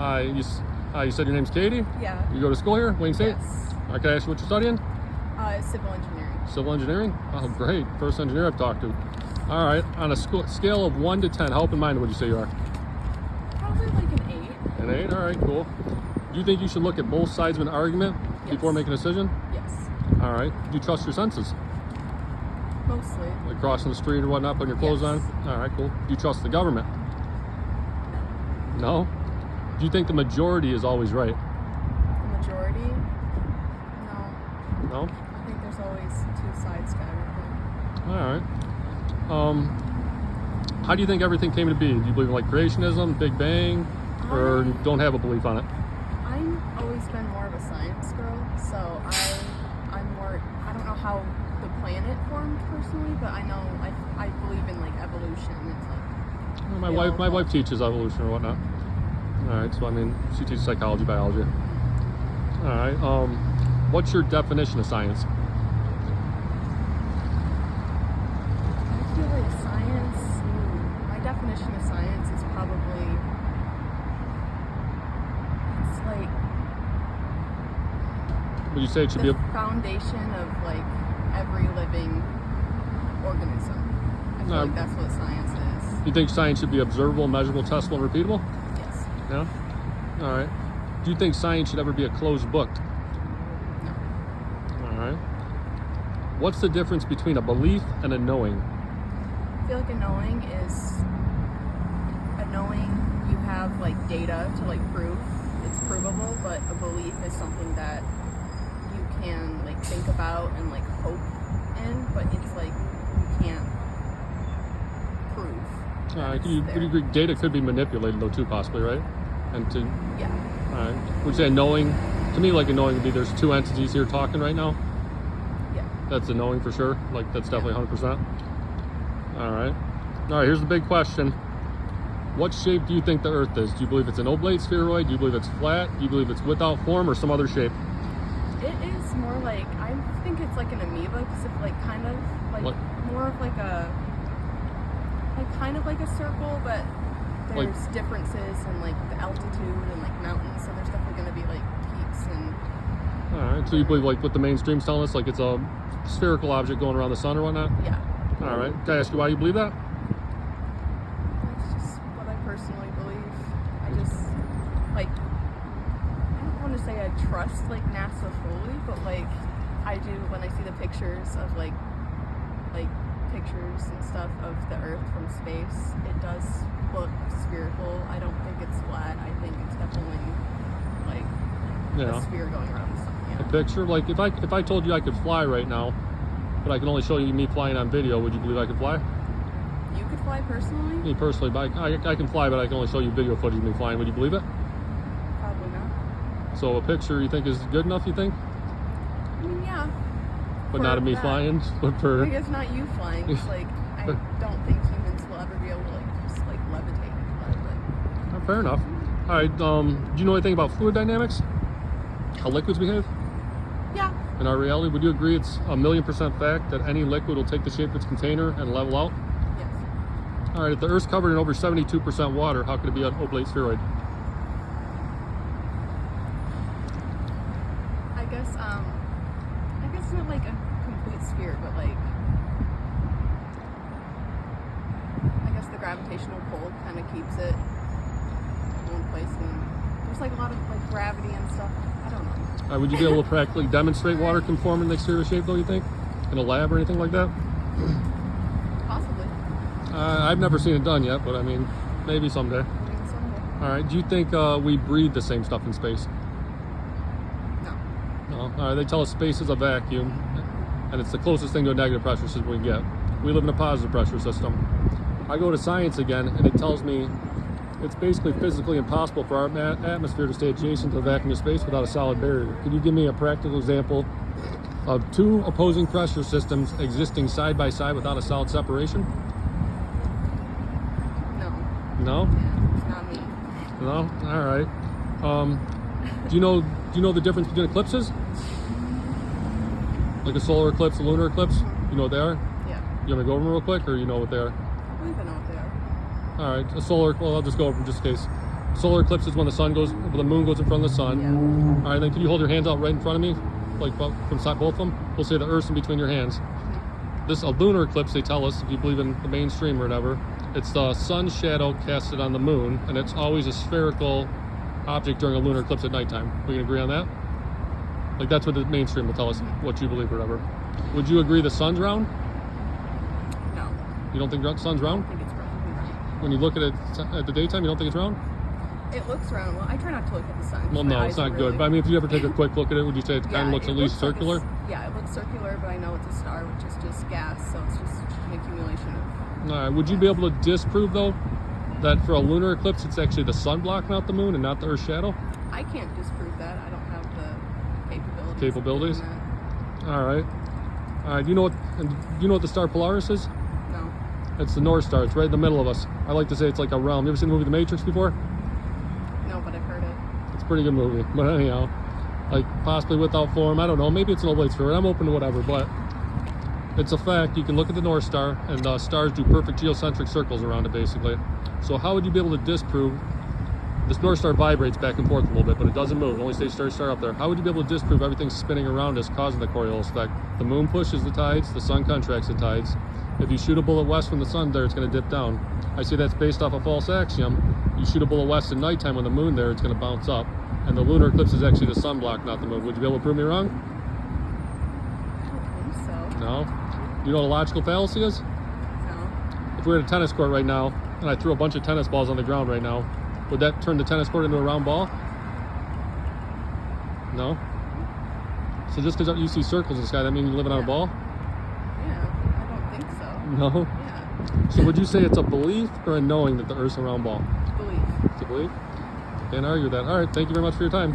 You said your name's Katie? Yeah. You go to school here, Wayne State? Yes. All right, can I ask you what you're studying? Civil engineering. Civil engineering? Oh, great. First engineer I've talked to. All right, on a scale of 1 to 10, how open-minded would you say you are? Probably like an 8. An 8? All right, cool. Do you think you should look at both sides of an argument before making a decision? Yes. All right. Do you trust your senses? Mostly. Like crossing the street or whatnot, putting your clothes on? All right, cool. Do you trust the government? No. No? Do you think the majority is always right? The majority? No. No? I think there's always two sides to everything. All right. How do you think everything came to be? Do you believe in like creationism, Big Bang, or don't have a belief on it? I've always been more of a science girl, so I'm more, I don't know how the planet formed personally, but I know I believe in like evolution. It's like Well, my wife teaches evolution or whatnot. All right, so I mean, she teaches psychology, biology. All right. What's your definition of science? I feel like science, my definition of science is probably, it's like Would you say it should the be a foundation of like every living organism. I feel like that's what science is. You think science should be observable, measurable, testable, and repeatable? Yes. Yeah? All right. Do you think science should ever be a closed book? No. All right. What's the difference between a belief and a knowing? I feel like a knowing you have like data to like prove it's provable, but a belief is something that you can like think about and like hope in, but it's like you can't prove. All right. Would you agree data could be manipulated though too, possibly, right? And to Yeah. all right. Would you say a knowing? To me, like a knowing would be there's two entities here talking right now. Yeah. That's a knowing for sure. Like that's definitely 100%. All right. All right. Here's the big question. What shape do you think the Earth is? Do you believe it's an oblate spheroid? Do you believe it's flat? Do you believe it's without form or some other shape? It is more like, I think it's like an amoeba, because it's like kind of like What? more of like a, like kind of like a circle, but there's differences in like the altitude and like mountains, so there's definitely going to be like peaks and. All right. So you believe like what the mainstream's telling us, like it's a spherical object going around the sun or whatnot? Yeah. All right. Can I ask you why you believe that? That's just what I personally believe. I just, like, I don't want to say I trust, like, NASA fully, but, like, I do when I see the pictures of, like pictures and stuff of the Earth from space. It does look spherical. I don't think it's flat. I think it's definitely, like, a sphere going around the sun. Yeah. A picture? Like if I told you I could fly right now, but I can only show you me flying on video, would you believe I could fly? You could fly personally? Me personally, but I can fly, but I can only show you video footage of me flying. Would you believe it? Probably not. So a picture you think is good enough, you think? I mean, yeah. But not of me flying? But for... I guess not you flying. It's like, I don't think humans will ever be able to, like, just, like, levitate and fly, but... Fair enough. All right, do you know anything about fluid dynamics? How liquids behave? Yeah. In our reality, would you agree it's 1,000,000% fact that any liquid will take the shape of its container and level out? Yes. All right, if the Earth's covered in over 72% water, how could it be an oblate spheroid? I guess not like a complete sphere, but like, I guess the gravitational pull kind of keeps it in one place, and there's like a lot of like gravity and stuff. I don't know. Would you be able to practically demonstrate water can form in the exterior shape, though, you think? In a lab or anything like that? Possibly. I've never seen it done yet, but I mean, maybe someday. Maybe someday. All right, do you think we breathe the same stuff in space? No. No? All right, they tell us space is a vacuum, and it's the closest thing to a negative pressure system we can get. We live in a positive pressure system. I go to science again, and it tells me it's basically physically impossible for our atmosphere to stay adjacent to the vacuum of space without a solid barrier. Can you give me a practical example of two opposing pressure systems existing side by side without a solid separation? No. No? It's not me. No? All right. Do you know the difference between eclipses? Like a solar eclipse, a lunar eclipse? You know what they are? Yeah. You want me to go over them real quick, or you know what they are? I believe I know what they are. All right, a solar, well, I'll just go over them just in case. Solar eclipse is when the moon goes in front of the sun. Yeah. All right, then can you hold your hands out right in front of me, like from side both of them? We'll say the Earth's in between your hands. This a lunar eclipse. They tell us, if you believe in the mainstream or whatever, it's the sun's shadow casted on the moon, and it's always a spherical object during a lunar eclipse at nighttime. We can agree on that. Like that's what the mainstream will tell us what you believe or whatever. Would you agree the sun's round? No. You don't think the sun's round? I think it's perfectly round. When you look at it at the daytime, you don't think it's round? It looks round. Well, I try not to look at the sun. Well, My no, eyes it's are not good. really- But I mean, if you ever take a quick look at it, would you say it kind of looks it at least looks like circular? yeah, it looks circular, but I know it's a star, which is just gas, so it's just an accumulation of. All right. Would you be able to disprove though that for a lunar eclipse, it's actually the sun blocking out the moon and not the Earth's shadow? I can't disprove that. I don't have the capabilities. of Capabilities? doing that. All right. All right. Do you know what the star Polaris is? No. It's the North Star. It's right in the middle of us. I like to say it's like a realm. You ever seen the movie The Matrix before? No, but I've heard it. It's a pretty good movie. But anyhow, like possibly without form. I don't know. Maybe it's an oblate spirit. I'm open to whatever. But it's a fact. You can look at the North Star, and stars do perfect geocentric circles around it, basically. So how would you be able to disprove? This North Star vibrates back and forth a little bit, but it doesn't move. It only stays star up there. How would you be able to disprove everything's spinning around us, causing the Coriolis effect? The moon pushes the tides, the sun contracts the tides. If you shoot a bullet west from the sun there, it's going to dip down. I say that's based off a false axiom. You shoot a bullet west at nighttime when the moon there, it's going to bounce up. And the lunar eclipse is actually the sun block, not the moon. Would you be able to prove me wrong? I don't think so. No. You know what a logical fallacy is? No. If we were at a tennis court right now, and I threw a bunch of tennis balls on the ground right now, would that turn the tennis court into a round ball? No? So just because you see circles in the sky, that means you're living on a Yeah. ball? Yeah, I don't think so. No? Yeah. So would you say it's a belief or a knowing that the Earth's a round ball? Belief. It's a belief? Can't argue with that. All right, thank you very much for your time.